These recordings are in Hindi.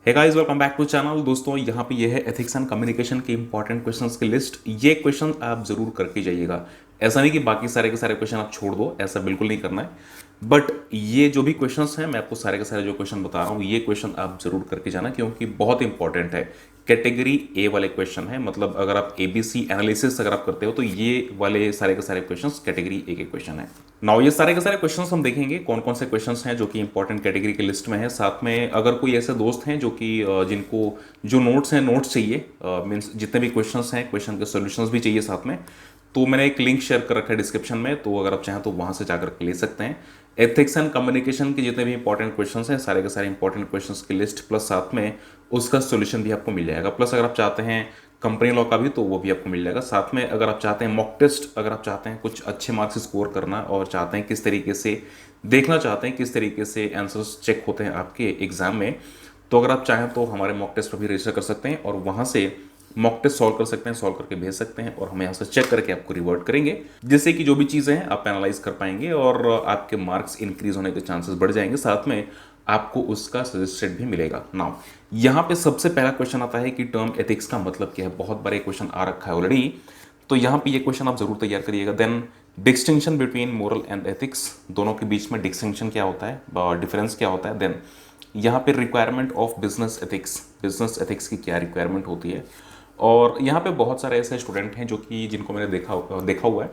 Hey guys, welcome back to channel. दोस्तों, यहाँ पे ये है एथिक्स एंड कम्युनिकेशन के इंपॉर्टेंट क्वेश्चंस की लिस्ट। ये क्वेश्चन आप जरूर करके जाइएगा। ऐसा नहीं कि बाकी सारे के सारे क्वेश्चन आप छोड़ दो, ऐसा बिल्कुल नहीं करना है। बट ये जो भी क्वेश्चंस हैं, मैं आपको सारे के सारे जो क्वेश्चन बता रहा हूँ, ये क्वेश्चन आप जरूर करके जाना, क्योंकि बहुत इंपॉर्टेंट है। कैटेगरी ए वाले क्वेश्चन है, मतलब अगर आप एबीसी एनालिसिस अगर आप करते हो तो ये वाले सारे के सारे क्वेश्चंस कैटेगरी ए के क्वेश्चन है। नाउ ये सारे के सारे क्वेश्चंस हम देखेंगे कौन कौन से क्वेश्चंस हैं जो कि इंपॉर्टेंट कैटेगरी की लिस्ट में है। साथ में अगर कोई ऐसे दोस्त हैं जो कि जिनको जो नोट्स हैं, नोट्स चाहिए, मीन्स जितने भी क्वेश्चंस हैं, क्वेश्चन के सॉल्यूशंस भी चाहिए साथ में, तो मैंने एक लिंक शेयर कर रखा है डिस्क्रिप्शन में, तो अगर आप चाहें तो वहां से जाकर ले सकते हैं। एथिक्स एंड कम्युनिकेशन के जितने भी इंपॉर्टेंट क्वेश्चंस हैं, सारे के सारे इंपॉर्टेंट क्वेश्चंस की लिस्ट प्लस साथ में उसका सॉल्यूशन भी आपको मिल जाएगा। प्लस अगर आप चाहते हैं कंपनी लॉ का भी, तो वो भी आपको मिल जाएगा। साथ में अगर आप चाहते हैं मॉक टेस्ट, अगर आप चाहते हैं कुछ अच्छे मार्क्स स्कोर करना और चाहते हैं किस तरीके से देखना चाहते हैं किस तरीके से आंसर्स चेक होते हैं आपके एग्जाम में, तो अगर आप चाहें तो हमारे मॉक टेस्ट पर भी रजिस्टर कर सकते हैं और वहां से मॉक टेस्ट सॉल्व कर सकते हैं, सॉल्व करके भेज सकते हैं और हम यहाँ से चेक करके आपको रिवर्ट करेंगे, जिससे कि जो भी चीज़ें हैं आप एनालाइज कर पाएंगे और आपके मार्क्स इंक्रीज होने के चांसेस बढ़ जाएंगे। साथ में आपको उसका सजेस्टेड भी मिलेगा। नाउ यहाँ पे सबसे पहला क्वेश्चन आता है कि टर्म एथिक्स का मतलब क्या है। बहुत बार क्वेश्चन आ रखा है ऑलरेडी, तो यहाँ पे ये क्वेश्चन आप जरूर तैयार करिएगा। Then distinction between moral and ethics, दोनों के बीच में डिस्टिंक्शन क्या होता है, डिफरेंस क्या होता है। देन यहाँ पे requirement of business ethics, business ethics की क्या रिक्वायरमेंट होती है। और यहाँ पे बहुत सारे ऐसे स्टूडेंट हैं जो कि जिनको मैंने देखा हुआ है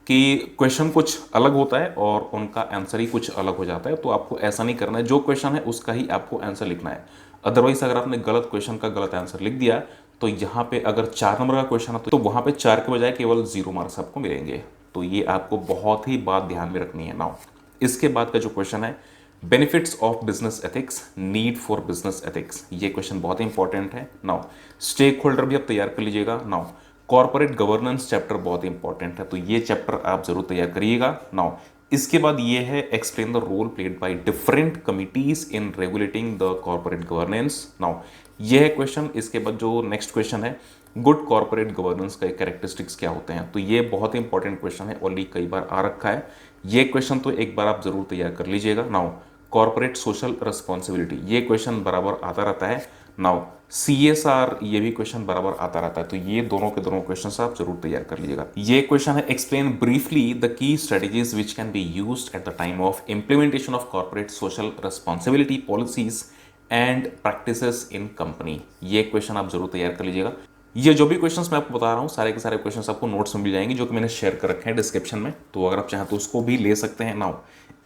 कि क्वेश्चन कुछ अलग होता है और उनका आंसर ही कुछ अलग हो जाता है। तो आपको ऐसा नहीं करना है, जो क्वेश्चन है उसका ही आपको आंसर लिखना है। अदरवाइज अगर आपने गलत क्वेश्चन का गलत आंसर लिख दिया, तो यहाँ पे अगर 4 नंबर का क्वेश्चन है तो वहाँ पे 4 के बजाय केवल 0 मार्क्स आपको मिलेंगे। तो ये आपको बहुत ही बात ध्यान में रखनी है। नाउ इसके बाद का जो क्वेश्चन है, benefits of business ethics, need for business ethics, ये क्वेश्चन बहुत इंपॉर्टेंट है। नाउ स्टेक होल्डर भी आप तैयार कर लीजिएगा। नाउ कॉर्पोरेट गवर्नेंस चैप्टर बहुत इंपॉर्टेंट है, तो ये चैप्टर आप जरूर तैयार करिएगा। नाउ इसके बाद ये है explain the role played by different committees in regulating the corporate governance. Now ये है क्वेश्चन। इसके बाद जो नेक्स्ट क्वेश्चन है, गुड कॉर्पोरेट गवर्नेंस का कैरेक्टरिस्टिक्स क्या होते हैं। तो ये बहुत इंपॉर्टेंट क्वेश्चन है, ऑलरेडी कई बार आ रखा है ये क्वेश्चन, तो एक बार आप जरूर तैयार कर लीजिएगा। नाउ कॉर्पोरेट सोशल रिस्पॉन्सिबिलिटी, ये क्वेश्चन बराबर आता रहता है। नाउ CSR, ये भी क्वेश्चन बराबर आता रहता है, तो ये दोनों के दोनों क्वेश्चन आप जरूर तैयार कर लीजिएगा। ये क्वेश्चन है explain briefly the key strategies which can be used at the time of implementation of corporate social responsibility policies and practices in company, ये क्वेश्चन आप जरूर तैयार कर लीजिएगा। ये जो भी क्वेश्चंस मैं आपको बता रहा हूँ, सारे के सारे क्वेश्चंस आपको नोट्स में मिल जाएंगे, जो कि मैंने शेयर कर रखे हैं डिस्क्रिप्शन में, तो अगर आप चाहें तो उसको भी ले सकते हैं। नाउ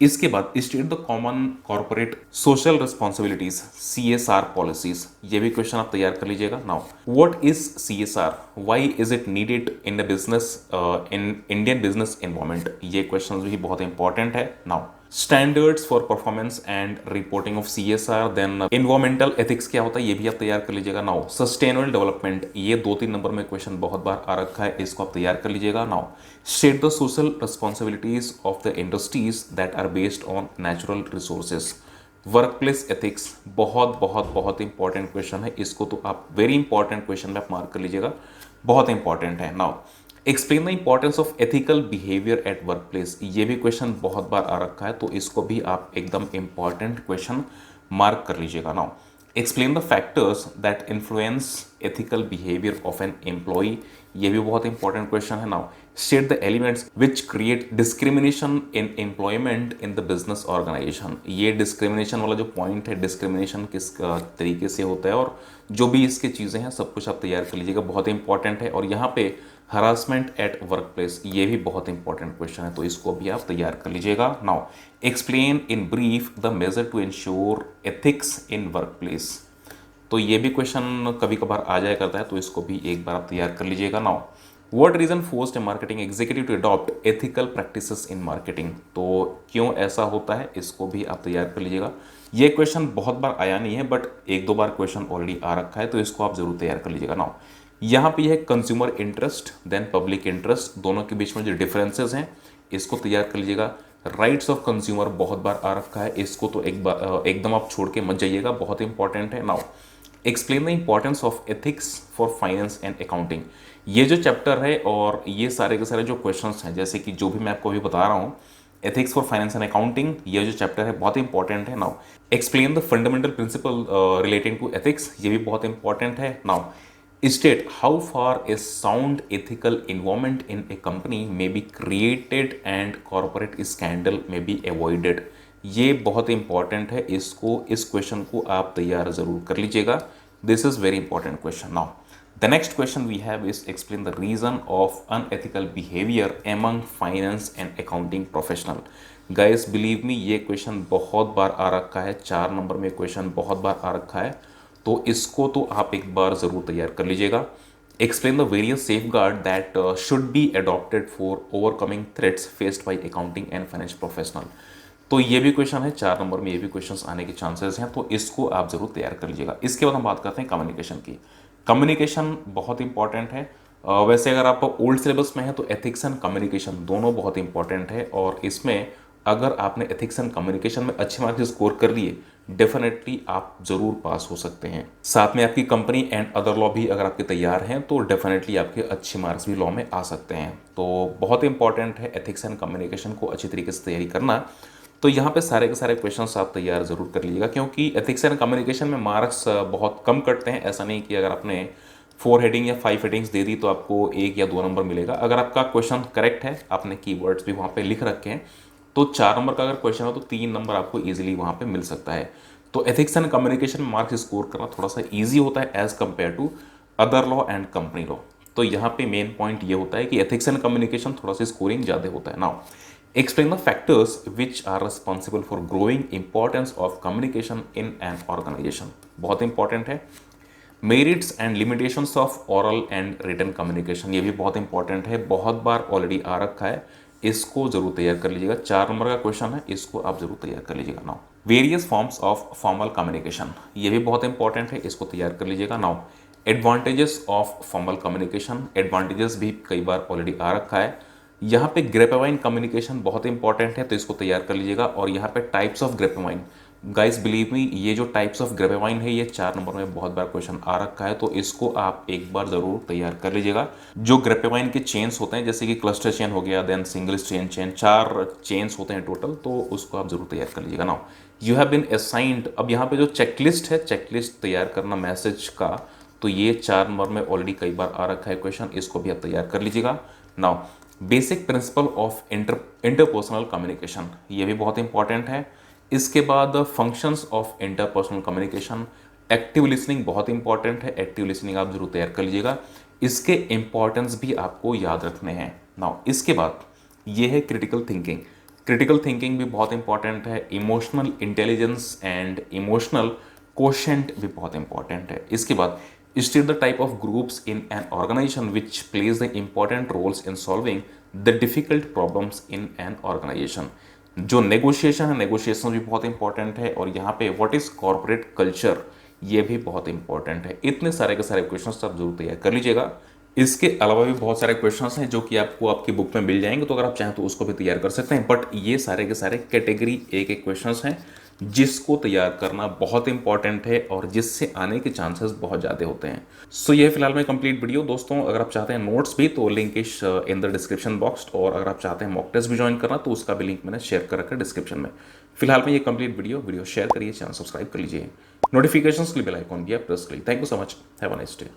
इसके बाद state the common corporate social responsibilities CSR policies, ये भी क्वेश्चन आप तैयार कर लीजिएगा। Now what is CSR, why is it needed in the business, in Indian business environment, ये क्वेश्चन भी बहुत इंपॉर्टेंट है। Now standards for performance and reporting of CSR, then environmental ethics क्या होता है, ये भी आप तैयार कर लीजिएगा। नाउ सस्टेनेबल डेवलपमेंट, ये 2-3 नंबर में क्वेश्चन बहुत बार आ रखा है, इसको आप तैयार कर लीजिएगा। Now state the social responsibilities of the industries that are based on natural resources, work place ethics, बहुत बहुत बहुत इंपॉर्टेंट क्वेश्चन है, इसको तो आप वेरी इंपॉर्टेंट क्वेश्चन में आप मार्क कर लीजिएगा, बहुत इंपॉर्टेंट है। Now explain the importance of ethical behaviour at work place, ये भी क्वेश्चन बहुत बार आ रखा है, तो इसको भी आप एकदम इंपॉर्टेंट क्वेश्चन मार्क कर लीजिएगा। Now explain the factors that influence ethical behaviour of an employee, ये भी बहुत इंपॉर्टेंट क्वेश्चन है। Now state the elements which create discrimination in employment in the business organisation, ये डिस्क्रिमिनेशन वाला जो पॉइंट है, डिस्क्रिमिनेशन किस तरीके से होता है और जो भी इसके चीज़ें हैं सब कुछ आप तैयार कर लीजिएगा, बहुत इंपॉर्टेंट है। और यहाँ पे हरासमेंट एट वर्क प्लेस, ये भी बहुत इंपॉर्टेंट क्वेश्चन है, तो इसको भी आप तैयार कर लीजिएगा। Now explain in brief the measure to ensure ethics in work place, तो ये भी क्वेश्चन कभी कभार आ जाया करता है, तो इसको भी एक बार आप तैयार कर लीजिएगा। Now what reason forced a marketing executive to adopt ethical practices in marketing, तो क्यों ऐसा होता है, इसको भी आप तैयार कर लीजिएगा। ये क्वेश्चन बहुत बार आया नहीं है, बट 1-2 बार क्वेश्चन ऑलरेडी आ रखा है, तो इसको आप जरूर तैयार कर लीजिएगा। नाउ यहाँ पे है consumer interest then public interest, दोनों के बीच में जो डिफरेंसेस हैं इसको तैयार कर लीजिएगा। राइट्स ऑफ कंज्यूमर बहुत बार आ रखा है, इसको तो एकदम आप छोड़ के मत जाइएगा, बहुत इंपॉर्टेंट है। Now explain the importance of ethics for finance and accounting, ये जो चैप्टर है और ये सारे के सारे जो क्वेश्चंस हैं, जैसे कि जो भी मैं आपको अभी बता रहा हूँ, ethics for finance and accounting, ये जो चैप्टर है बहुत इंपॉर्टेंट है। Now explain the fundamental principle relating to ethics, ये भी बहुत इंपॉर्टेंट है। Now state how far a sound ethical environment in a company may be created and corporate scandal may be avoided, ये बहुत इंपॉर्टेंट है। इस क्वेश्चन को आप तैयार जरूर कर लीजिएगा। This is very important question. Now the next question we have is explain the reason of unethical behavior among finance and accounting professional। guys believe me ये क्वेश्चन बहुत बार आ रखा है, 4 नंबर में क्वेश्चन बहुत बार आ रखा है, तो इसको तो आप एक बार ज़रूर तैयार कर लीजिएगा। Explain the various safeguard that should be adopted for overcoming threats faced by accounting and finance professional, तो ये भी क्वेश्चन है 4 नंबर में, ये भी क्वेश्चंस आने के चांसेस हैं, तो इसको आप जरूर तैयार कर लीजिएगा। इसके बाद हम बात करते हैं कम्युनिकेशन की। कम्युनिकेशन बहुत इंपॉर्टेंट है। वैसे अगर आप ओल्ड सिलेबस में है तो एथिक्स एंड कम्युनिकेशन दोनों बहुत इंपॉर्टेंट है, और इसमें अगर आपने एथिक्स एंड कम्युनिकेशन में अच्छे मार्क्स स्कोर कर लिए डेफिनेटली आप जरूर पास हो सकते हैं। साथ में आपकी कंपनी एंड अदर लॉ भी अगर आपके तैयार हैं तो डेफिनेटली आपके अच्छे मार्क्स भी लॉ में आ सकते हैं। तो बहुत इंपॉर्टेंट है एथिक्स एंड कम्युनिकेशन को अच्छी तरीके से तैयारी करना। तो यहाँ पे सारे के सारे क्वेश्चंस आप तैयार ज़रूर कर लीजिएगा, क्योंकि एथिक्स एंड कम्युनिकेशन में मार्क्स बहुत कम कटते हैं। ऐसा नहीं कि अगर आपने 4 हेडिंग या 5 हेडिंग्स दे दी तो आपको 1 या 2 नंबर मिलेगा। अगर आपका क्वेश्चन करेक्ट है, आपने कीवर्ड्स भी वहाँ पे लिख रखे हैं, तो 4 नंबर का अगर क्वेश्चन हो तो 3 नंबर आपको ईजिली वहाँ पे मिल सकता है। तो एथिक्स एंड कम्युनिकेशन में मार्क्स स्कोर करना थोड़ा सा ईजी होता है as compare to other law and company law. तो यहाँ पे मेन पॉइंट ये होता है कि एथिक्स एंड कम्युनिकेशन थोड़ा सा स्कोरिंग ज़्यादा होता है। Now explain the factors which are responsible for growing importance of communication in an organization, बहुत इंपॉर्टेंट है। Merits and limitations of oral and written communication, ये भी बहुत इंपॉर्टेंट है, बहुत बार ऑलरेडी आ रखा है, इसको जरूर तैयार कर लीजिएगा। 4 नंबर का क्वेश्चन है, इसको आप जरूर तैयार कर लीजिएगा। Now various forms of formal communication, ये भी बहुत इंपॉर्टेंट है, इसको तैयार कर लीजिएगा। Now advantages of formal communication, advantages भी कई बार ऑलरेडी आ रखा है। यहाँ पे ग्रेपेवाइन कम्युनिकेशन बहुत इंपॉर्टेंट है, तो इसको तैयार कर लीजिएगा। और यहाँ पे types of grapevine, guys believe me ये जो टाइप्स ऑफ ग्रेपेवाइन है ये 4 नंबर में बहुत बार क्वेश्चन आ रखा है, तो इसको आप एक बार जरूर तैयार कर लीजिएगा। जो ग्रेपेवाइन के चेन्स होते हैं, जैसे कि क्लस्टर चेन हो गया, देन सिंगल चेन 4 चेन्स होते हैं टोटल, तो उसको आप जरूर तैयार कर लीजिएगा। Now you have been assigned, अब यहाँ पे जो चेकलिस्ट है, चेकलिस्ट तैयार करना मैसेज का, तो ये 4 नंबर में ऑलरेडी कई बार आ रखा है क्वेश्चन, इसको भी आप तैयार कर लीजिएगा। Now basic principle of interpersonal communication, ये भी बहुत इंपॉर्टेंट है। इसके बाद functions of interpersonal communication, active listening बहुत इंपॉर्टेंट है, एक्टिव लिसनिंग आप जरूर तैयार कर लीजिएगा, इसके इंपॉर्टेंस भी आपको याद रखने हैं। नाउ इसके बाद ये है क्रिटिकल थिंकिंग, क्रिटिकल थिंकिंग भी बहुत इंपॉर्टेंट है। Emotional intelligence and emotional quotient भी बहुत इंपॉर्टेंट है। इसके बाद state the type of groups in an organization which plays the important roles in solving the difficult problems in an organization। जो नेगोशिएशन है, नेगोशिएशन भी बहुत इंपॉर्टेंट है। और यहाँ पे व्हाट इज कॉर्पोरेट कल्चर, ये भी बहुत इंपॉर्टेंट है। इतने सारे के सारे क्वेश्चंस आप जरूर तैयार कर लीजिएगा। इसके अलावा भी बहुत सारे क्वेश्चंस हैं जो कि आपको आपकी बुक में मिल जाएंगे, तो अगर आप चाहें तो उसको भी तैयार कर सकते हैं। बट ये सारे के सारे कैटेगरी एक क्वेश्चंस हैं जिसको तैयार करना बहुत इंपॉर्टेंट है और जिससे आने के चांसेस बहुत ज़्यादा होते हैं। सो ये फिलहाल में कंप्लीट वीडियो। दोस्तों अगर आप चाहते हैं नोट्स भी, तो link is in the description box, और अगर आप चाहते हैं मॉक टेस्ट भी ज्वाइन करना तो उसका भी लिंक मैंने शेयर कर रखा है डिस्क्रिप्शन में। फिलहाल में ये कंप्लीट वीडियो शेयर करिए, चैनल सब्सक्राइब कर लीजिए, नोटिफिकेशंस के लिए बेल आइकॉन भी आप प्रेस करिए। Thank you so much, have a nice day.